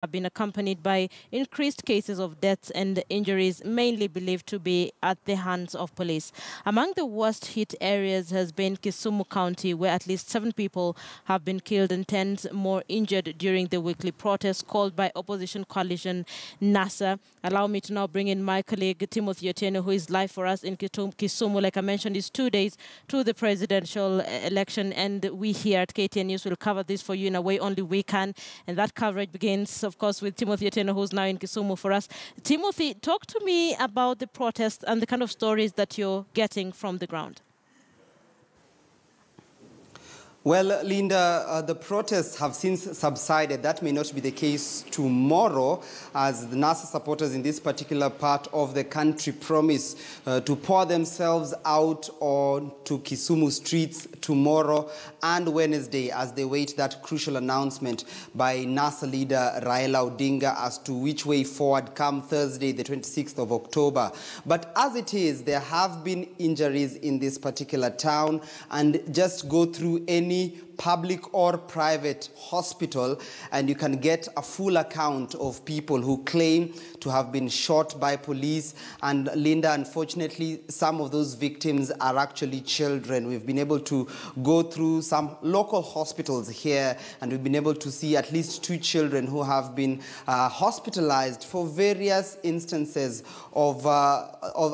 have been accompanied by increased cases of deaths and injuries, mainly believed to be at the hands of police. Among the worst hit areas has been Kisumu County, where at least 7 people have been killed and tens more injured during the weekly protests called by opposition coalition NASA. Allow me to now bring in my colleague Timothy Otieno, who is live for us in Kisumu. Like I mentioned, it's 2 days to the presidential election, and we here at KTN News will cover this for you in a way only we can. And that coverage begins, of course, with Timothy Otieno, who's now in Kisumu for us. Timothy, talk to me about the protests and the kind of stories that you're getting from the ground. Well, Linda, the protests have since subsided. That may not be the case tomorrow, as the NASA supporters in this particular part of the country promise to pour themselves out onto Kisumu streets tomorrow and Wednesday as they wait that crucial announcement by NASA leader Raila Odinga as to which way forward come Thursday, the 26th of October. But as it is, there have been injuries in this particular town, and just go through any public or private hospital and you can get a full account of people who claim to have been shot by police. And Linda, unfortunately, some of those victims are actually children. We've been able to go through some local hospitals here, and we've been able to see at least 2 children who have been hospitalized for various instances of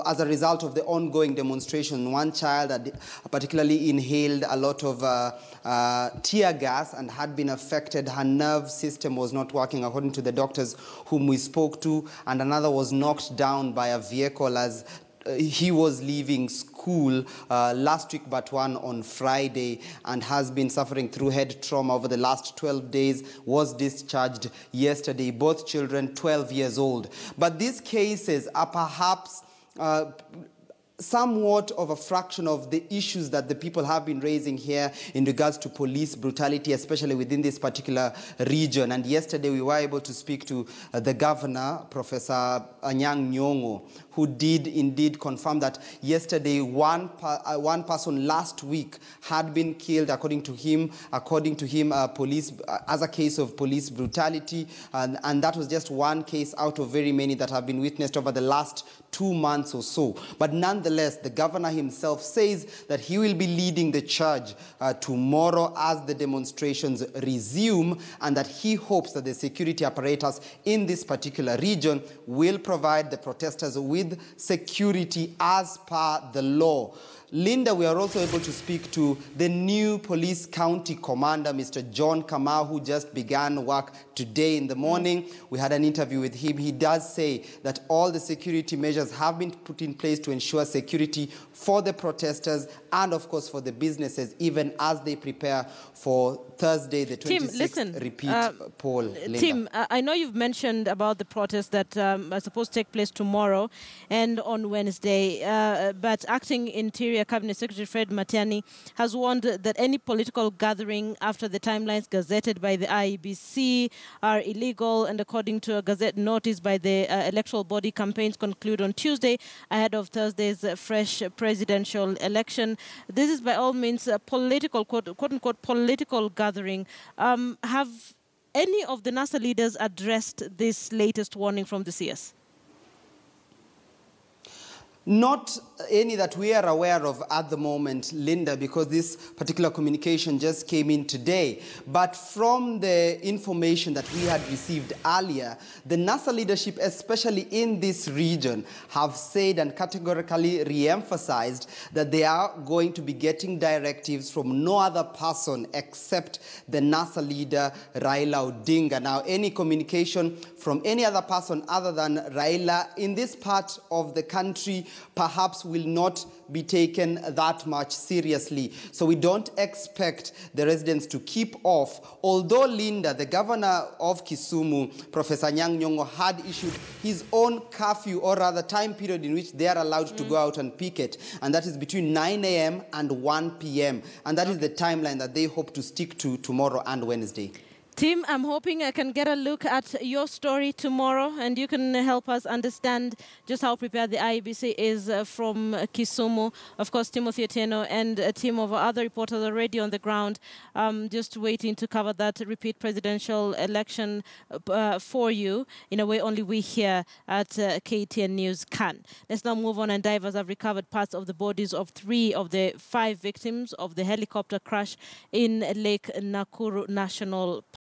as a result of the ongoing demonstration. One child had particularly inhaled a lot of tear gas and had been affected. Her nerve system was not working, according to the doctors whom we spoke to, and another was knocked down by a vehicle as he was leaving school last week, but one on Friday, and has been suffering through head trauma over the last 12 days, was discharged yesterday. Both children 12 years old. But these cases are perhaps somewhat of a fraction of the issues that the people have been raising here in regards to police brutality, especially within this particular region. And yesterday we were able to speak to the governor, Professor Anyang' Nyong'o, who did indeed confirm that yesterday one person last week had been killed, according to him, as a case of police brutality. And that was just one case out of very many that have been witnessed over the last 2 months or so. But nonetheless, the governor himself says that he will be leading the charge tomorrow as the demonstrations resume, and that he hopes that the security apparatus in this particular region will provide the protesters with security as per the law. Linda, we are also able to speak to the new police county commander, Mr. John Kamau, who just began work today in the morning. We had an interview with him. He does say that all the security measures have been put in place to ensure security for the protesters and, of course, for the businesses, even as they prepare for Thursday, the 26th repeat poll. Linda. Tim, I know you've mentioned about the protests that are supposed to take place tomorrow and on Wednesday, but Acting Interior Cabinet Secretary Fred Matiang'i has warned that any political gathering after the timelines gazetted by the IEBC are illegal, and according to a Gazette notice by the electoral body, campaigns conclude on Tuesday ahead of Thursday's fresh presidential election. This is by all means a political, quote-unquote, political gathering. Have any of the NASA leaders addressed this latest warning from the CS? Not any that we are aware of at the moment, Linda, because this particular communication just came in today. But from the information that we had received earlier, the NASA leadership, especially in this region, have said and categorically re-emphasized that they are going to be getting directives from no other person except the NASA leader, Raila Odinga. Now, any communication from any other person other than Raila in this part of the country perhaps will not be taken that much seriously. So we don't expect the residents to keep off. Although, Linda, the governor of Kisumu, Professor Anyang' Nyong'o, had issued his own curfew, or rather time period in which they are allowed to go out and picket, and that is between 9 a.m. and 1 p.m. And that is the timeline that they hope to stick to tomorrow and Wednesday. Tim, I'm hoping I can get a look at your story tomorrow and you can help us understand just how prepared the IEBC is from Kisumu. Of course, Timothy Otieno and a team of other reporters already on the ground, just waiting to cover that repeat presidential election for you in a way only we here at KTN News can. Let's now move on and divers have recovered parts of the bodies of 3 of the 5 victims of the helicopter crash in Lake Nakuru National Park.